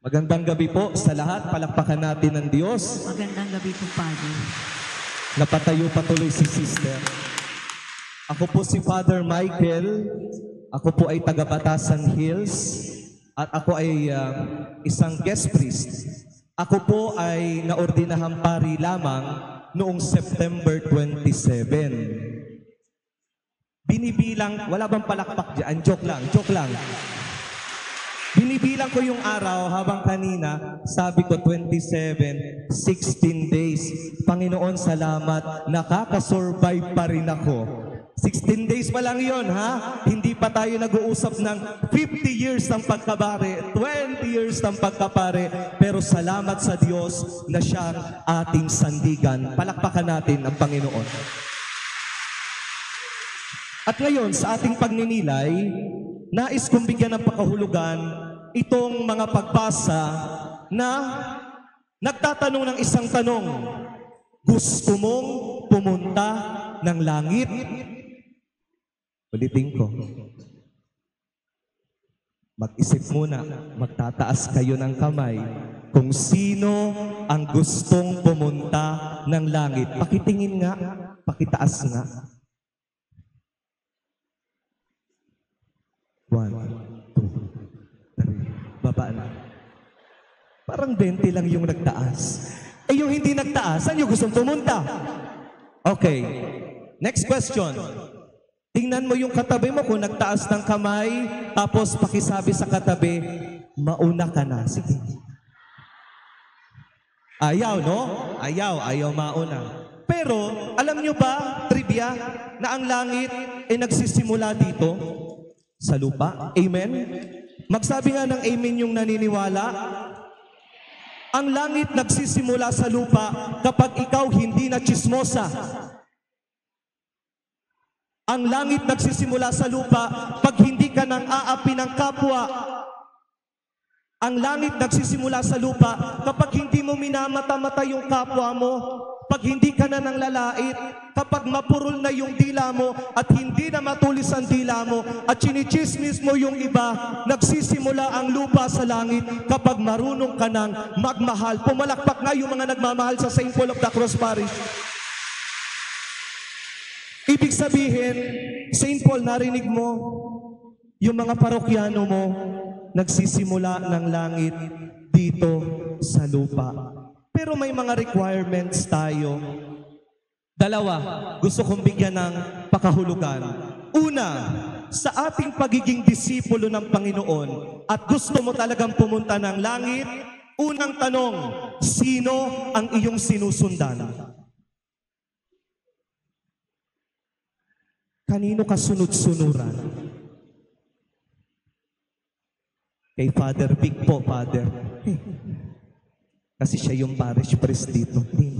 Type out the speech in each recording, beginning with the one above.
Magandang gabi po sa lahat. Palakpakan natin ng Diyos. Magandang gabi po, Father. Napatayo patuloy si Sister. Ako po si Father Michael. Ako po ay taga Batasan Hills. At ako ay isang guest priest. Ako po ay naordinahang pari lamang noong September 27. Binibilang, wala bang palakpak dyan? Joke lang, joke lang. Binibilang ko yung araw habang kanina, sabi ko 27, 16 days. Panginoon, salamat, nakakasurvive pa rin ako. 16 days pa lang yon, ha? Hindi pa tayo nag-uusap ng 50 years ng pagkabare, 20 years ng pagkapare. Pero salamat sa Diyos na siyang ating sandigan. Palakpakan natin ang Panginoon. At ngayon, sa ating pagninilay, nais kong bigyan ng pakahulugan itong mga pagbasa na nagtatanong ng isang tanong. Gusto mong pumunta ng langit? Ulitin ko. Mag-isip muna, magtataas kayo ng kamay kung sino ang gustong pumunta ng langit. Pakitingin nga, pakitaas nga. 1, 2, 3, baba na. Parang 20 lang yung nagtaas. Eh yung hindi nagtaas, saan yung gustong pumunta? Okay. Next question. Tingnan mo yung katabi mo kung nagtaas ng kamay, tapos pakisabi sa katabi, mauna ka na. Sige. Ayaw, no? Ayaw mauna. Pero, alam nyo ba, trivia, na ang langit ay nagsisimula dito? Sa lupa. Amen? Magsabi nga ng amen yung naniniwala. Ang langit nagsisimula sa lupa kapag ikaw hindi na chismosa. Ang langit nagsisimula sa lupa pag hindi ka nang aapi ng kapwa. Ang langit nagsisimula sa lupa kapag hindi mo minamata-mata yung kapwa mo. Pag hindi ka na nang lalait, kapag mapurol na yung dila mo at hindi na matulis ang dila mo at chinichismis mo yung iba, nagsisimula ang lupa sa langit kapag marunong ka nang magmahal. Pumalakpak nga yung mga nagmamahal sa St. Paul of the Cross Parish. Ibig sabihin, St. Paul, narinig mo, yung mga parokyano mo, nagsisimula ng langit dito sa lupa. Pero may mga requirements tayo. Dalawa, gusto kong bigyan ng pakahulugan. Una, sa ating pagiging disipulo ng Panginoon at gusto mo talagang pumunta ng langit, unang tanong, sino ang iyong sinusundan? Kanino ka sunod-sunuran? Kay Father Vic po, Father. Kasi siya yung parish priest dito. Ding.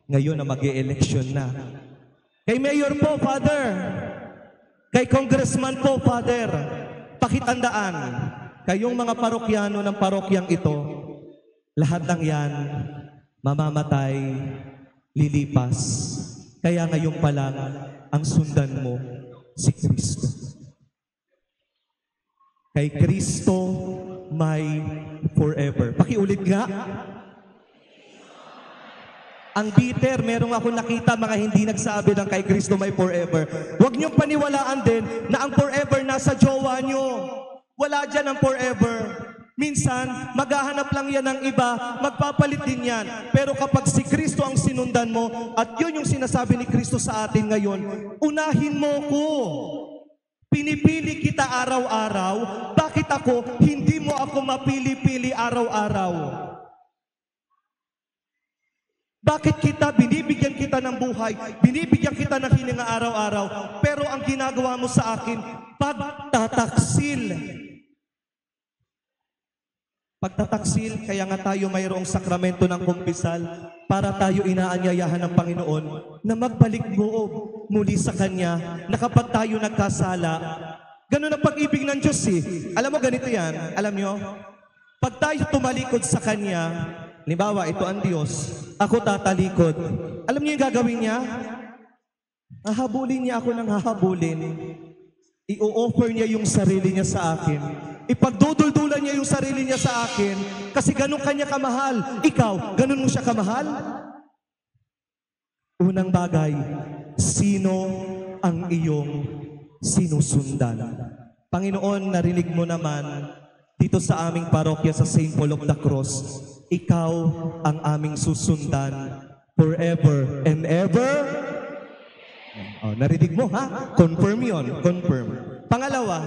Ngayon na mag-e-election na. Kay Mayor po, Father. Kay Congressman po, Father. Pakitandaan, kayong mga parokyano ng parokyang ito, lahat ng yan, mamamatay, lilipas. Kaya ngayon pa lang, ang sundan mo, si Kristo. Kay Kristo, may forever. Pakiulit nga. Ang bitter, merong ako nakita mga hindi nagsabi ng kay Kristo may forever. Huwag niyong paniwalaan din na ang forever nasa jowa niyo. Wala dyan ang forever. Minsan, maghahanap lang yan ng iba, magpapalit din yan. Pero kapag si Kristo ang sinundan mo, at yun yung sinasabi ni Kristo sa atin ngayon, unahin mo ko. Pinipili kita araw-araw, bakit ako, hindi mo ako mapili-pili araw-araw? Bakit binibigyan kita ng buhay, binibigyan kita ng hininga araw-araw, pero ang ginagawa mo sa akin, pagtataksil. Pagtataksil, kaya nga tayo mayroong sakramento ng kumpisal para tayo inaanyayahan ng Panginoon na magbalik loob muli sa Kanya na kapag tayo nagkasala, ganun ang pag-ibig ng Diyos eh. Alam mo, ganito yan. Alam nyo, pag tayo tumalikod sa Kanya, halimbawa, ito ang Diyos, ako tatalikod. Alam niyo yung gagawin niya? Hahabulin niya ako ng hahabulin. I-offer niya yung sarili niya sa akin. Ipagduduldulan niya yung sarili niya sa akin kasi ganun kanya kamahal. Ikaw, ganun mo siya kamahal? Unang bagay, sino ang iyong sinusundan? Panginoon, narinig mo naman dito sa aming parokya sa St. Paul of the Cross, ikaw ang aming susundan forever and ever. Oh, narinig mo ha? Confirm yon, confirm. Pangalawa,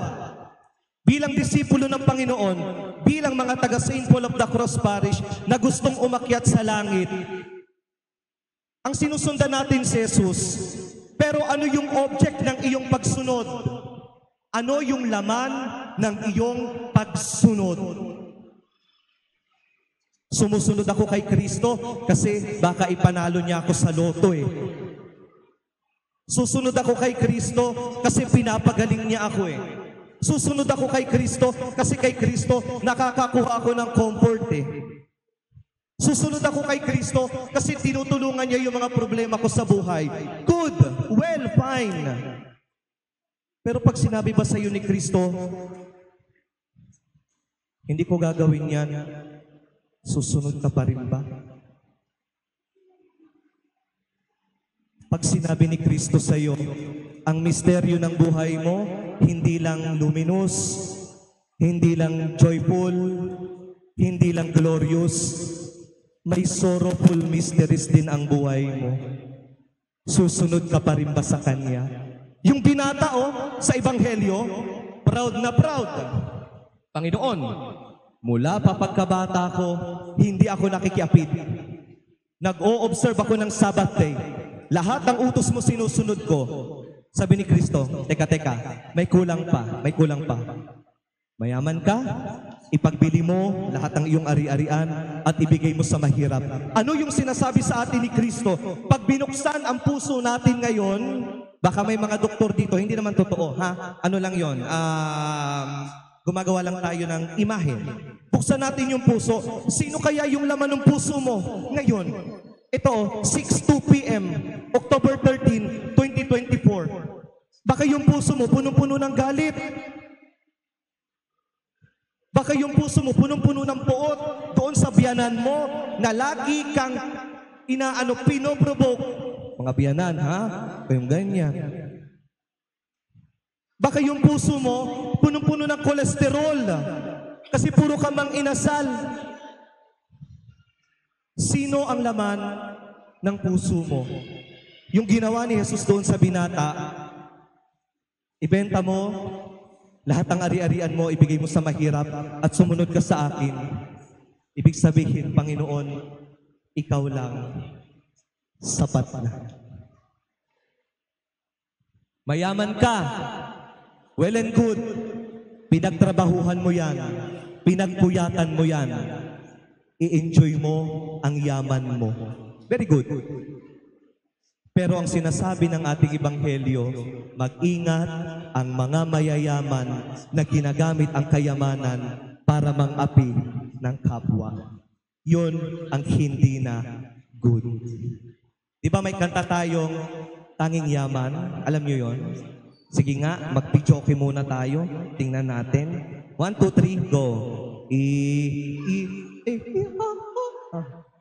bilang disipulo ng Panginoon, bilang mga taga St. Paul of the Cross Parish na gustong umakyat sa langit, ang sinusundan natin si Jesus. Pero ano yung object ng iyong pagsunod? Ano yung laman ng iyong pagsunod? Sumusunod ako kay Kristo kasi baka ipanalo niya ako sa loto eh. Susunod ako kay Kristo kasi pinapagaling niya ako eh. Susunod ako kay Kristo kasi kay Kristo nakakakuha ako ng comfort eh. Susunod ako kay Kristo kasi tinutulungan niya yung mga problema ko sa buhay. Good, well, fine. Pero pag sinabi ba sa iyo ni Kristo, hindi ko gagawin yan, susunod ka pa rin ba? Pag sinabi ni Kristo sa iyo, ang misteryo ng buhay mo, hindi lang luminous, hindi lang joyful, hindi lang glorious, may sorrowful mysteries din ang buhay mo. Susunod ka pa rin ba sa Kanya? Yung binata sa Ebanghelyo, proud na proud. Panginoon, mula pa pagkabata ko, hindi ako nakikiapid. Nag-o-observe ako ng Sabbath day. Lahat ng utos mo sinusunod ko. Sabi ni Kristo, teka, may kulang pa, may kulang pa. Mayaman ka, ipagbili mo lahat ng iyong ari-arian at ibigay mo sa mahirap. Ano yung sinasabi sa atin ni Kristo? Pag binuksan ang puso natin ngayon, baka may mga doktor dito, hindi naman totoo, ha? Ano lang yon? Gumagawa lang tayo ng imahe. Buksan natin yung puso. Sino kaya yung laman ng puso mo ngayon? Ito, 6:02 p.m., October 13, 2024. Baka yung puso mo punong-puno ng galit. Baka yung puso mo punong-puno ng poot doon sa biyanan mo na lagi kang pinoprovoke. Mga biyanan, ha? Kayong ganyan. Baka yung puso mo punong-puno ng kolesterol kasi puro ka mang inasal. Sino ang laman ng puso mo? Yung ginawa ni Jesus doon sa binata, ibenta mo, lahat ng ari-arian mo, ibigay mo sa mahirap at sumunod ka sa akin. Ibig sabihin, Panginoon, ikaw lang, sapat na. Mayaman ka, well and good, pinagtrabahuhan mo yan, pinagpuyatan mo yan, i-enjoy mo ang yaman mo. Very good. Pero ang sinasabi ng ating Ebanghelyo, mag-ingat ang mga mayayaman na ginagamit ang kayamanan para mang-api ng kapwa. Yun ang hindi na good. Di ba may kanta tayong Tanging Yaman? Alam nyo yun? Sige nga, mag-pichoke muna tayo. Tingnan natin. 1, 2, 3, go.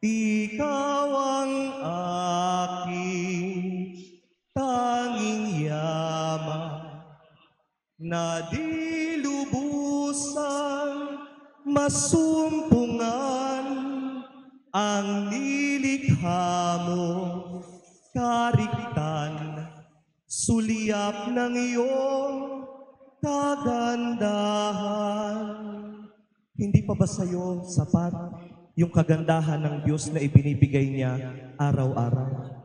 Ikaw ang aking tanging yaman na di lubusang masumpungan ang nilikha mo, kariktan, sulyap ng iyong kagandahan. Hindi pa ba sa'yo sapat yung kagandahan ng Diyos na ibinibigay niya araw-araw?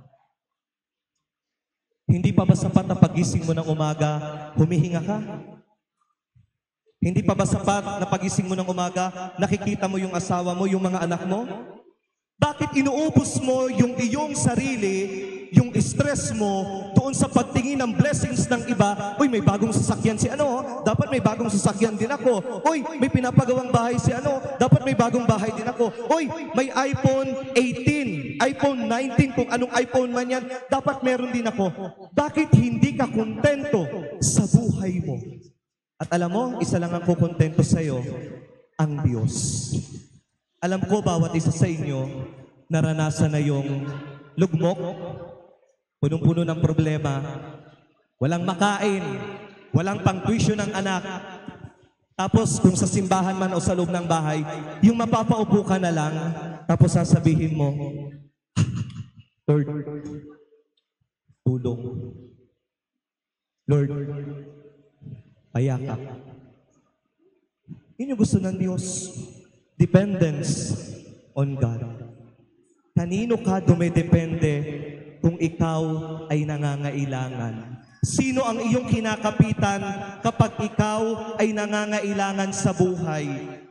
Hindi pa ba sapat na pagising mo ng umaga, humihinga ka? Hindi pa ba sapat na pagising mo ng umaga, nakikita mo yung asawa mo, yung mga anak mo? Bakit inuubos mo yung iyong sarili, yung stress mo, doon sa pagtingin ng blessings ng iba? Uy, may bagong sasakyan si ano, dapat may bagong sasakyan din ako. Uy, may pinapagawang bahay si ano, dapat may bagong bahay din ako. Uy, may iPhone 18, iPhone 19, kung anong iPhone man yan, dapat meron din ako. Bakit hindi ka kontento sa buhay mo? At alam mo, isa lang ang kukontento sa'yo, ang Diyos. Alam ko, bawat isa sa inyo, naranasan na yung lugmok, punong-puno ng problema, walang makain, walang pang-tuition ng anak. Tapos kung sa simbahan man o sa loob ng bahay, yung mapapaupo ka na lang, tapos sasabihin mo, Lord, tulong. Lord, payakap. Yun yung gusto ng Diyos. Dependence on God. Kanino ka dumedepende kung ikaw ay nangangailangan? Sino ang iyong kinakapitan kapag ikaw ay nangangailangan sa buhay?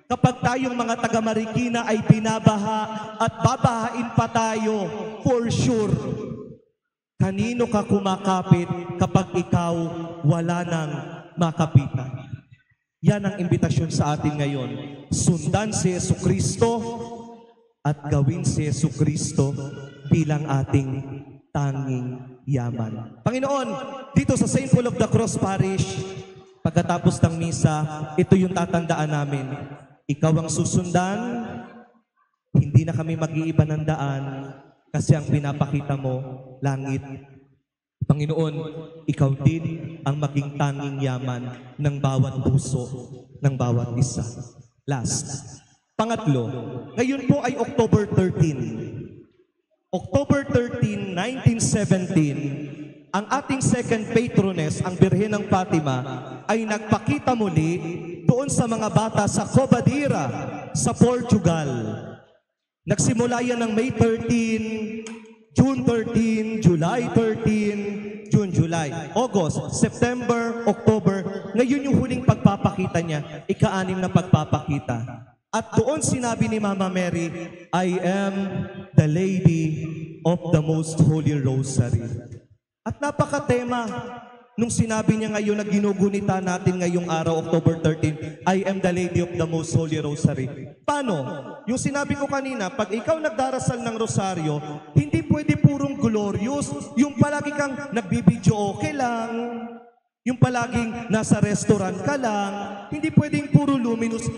Kapag tayong mga taga-Marikina ay binabaha at babahain pa tayo, for sure, kanino ka kumakapit kapag ikaw wala nang makapitan? Yan ang imbitasyon sa atin ngayon. Sundan si Jesucristo at gawin si Jesucristo bilang ating tanging yaman. Panginoon, dito sa St. Paul of the Cross Parish, pagkatapos ng misa, ito yung tatandaan namin. Ikaw ang susundan, hindi na kami mag-iiba ng daan kasi ang pinapakita mo, langit. Panginoon, ikaw din ang maging tanging yaman ng bawat puso, ng bawat isa. Last. Pangatlo, ngayon po ay October 13. October 13, 1917, ang ating second patroness, ang Birhen ng Fatima, ay nagpakita muli doon sa mga bata sa Cobadira, sa Portugal. Nagsimula yan ng May 13, June 13, July 13, June, July, August, September, October. Ngayon yung huling pagpapakita niya, ika-anim na pagpapakita. At doon sinabi ni Mama Mary, I am the Lady of the Most Holy Rosary. At napakatema nung sinabi niya ngayon na ginugunita natin ngayong araw, October 13, I am the Lady of the Most Holy Rosary. Paano? Yung sinabi ko kanina, pag ikaw nagdarasal ng rosaryo, hindi pwede purong glorious. Yung palagi kang nagbibidyo okay lang, yung palaging nasa restaurant ka lang, hindi pwedeng puro luminous,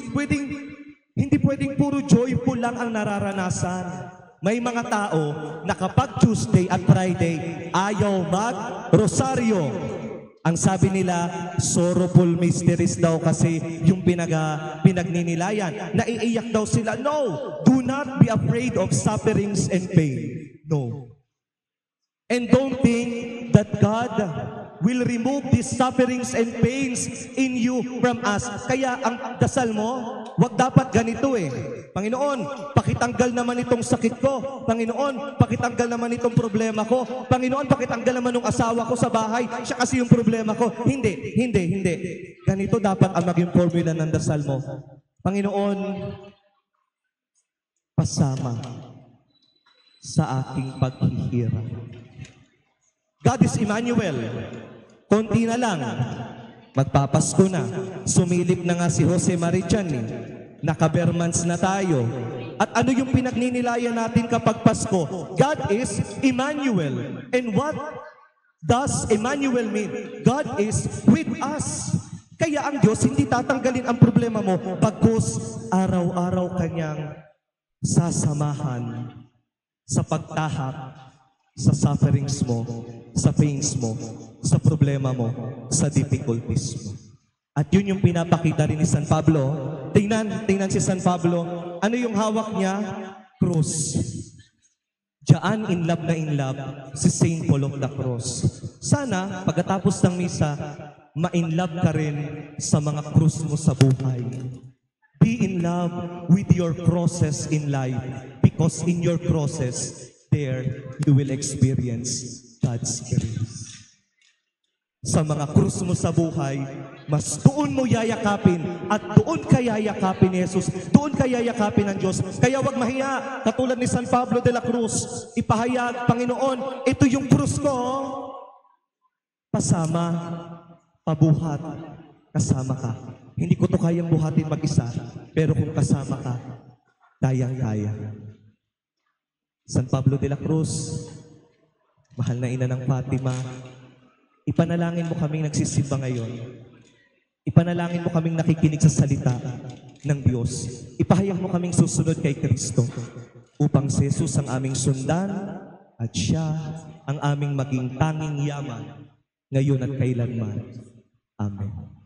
hindi pwedeng puro joyful lang ang nararanasan. May mga tao na kapag Tuesday at Friday, ayaw mag-rosaryo. Ang sabi nila, sorrowful mysteries daw kasi yung pinagninilayan. Naiiyak daw sila. No! Do not be afraid of sufferings and pain. No. And don't think that God will remove these sufferings and pains in you from us. Kaya ang dasal mo, wag dapat ganito eh. Panginoon, pakitanggal naman itong sakit ko. Panginoon, pakitanggal naman itong problema ko. Panginoon, pakitanggal naman ng asawa ko sa bahay. Siya kasi yung problema ko. Hindi. Ganito dapat ang maging formula ng dasal mo. Panginoon, pasama sa aking paghihirap. God is Emmanuel. Konti na lang, magpapasko na. Sumilip na nga si Jose Marichan eh. Naka-Bermans na tayo. At ano yung pinagninilayan natin kapag Pasko? God is Emmanuel. And what does Emmanuel mean? God is with us. Kaya ang Diyos hindi tatanggalin ang problema mo bagkus araw-araw kanyang sasamahan sa pagtahak, sa sufferings mo, sa pains mo, sa problema mo, sa difficulties mo. At yun yung pinapakita rin ni San Pablo. Tingnan si San Pablo. Ano yung hawak niya? Cross. Diyan in love si Saint Paul of the Cross. Sana, pagkatapos ng misa, ma-in love ka rin sa mga krus mo sa buhay. Be in love with your crosses in life because in your crosses, there you will experience God's grace. Sa mga krus mo sa buhay, mas doon mo yayakapin at doon ka yayakapin ni Jesus, doon ka yayakapin ng Diyos. Kaya wag mahiya, katulad ni San Pablo de la Cruz, ipahayag, Panginoon, ito yung krus ko, pasama, pabuhat, kasama ka. Hindi ko to kayang buhatin mag-isa, pero kung kasama ka, kayang-kaya. San Pablo de la Cruz, mahal na ina ng Fatima, ipanalangin mo kaming nagsisimba ngayon. Ipanalangin mo kaming nakikinig sa salita ng Diyos. Ipahayag mo kaming susunod kay Kristo upang si Jesus ang aming sundan at siya ang aming maging tanging yaman ngayon at kailanman. Amen.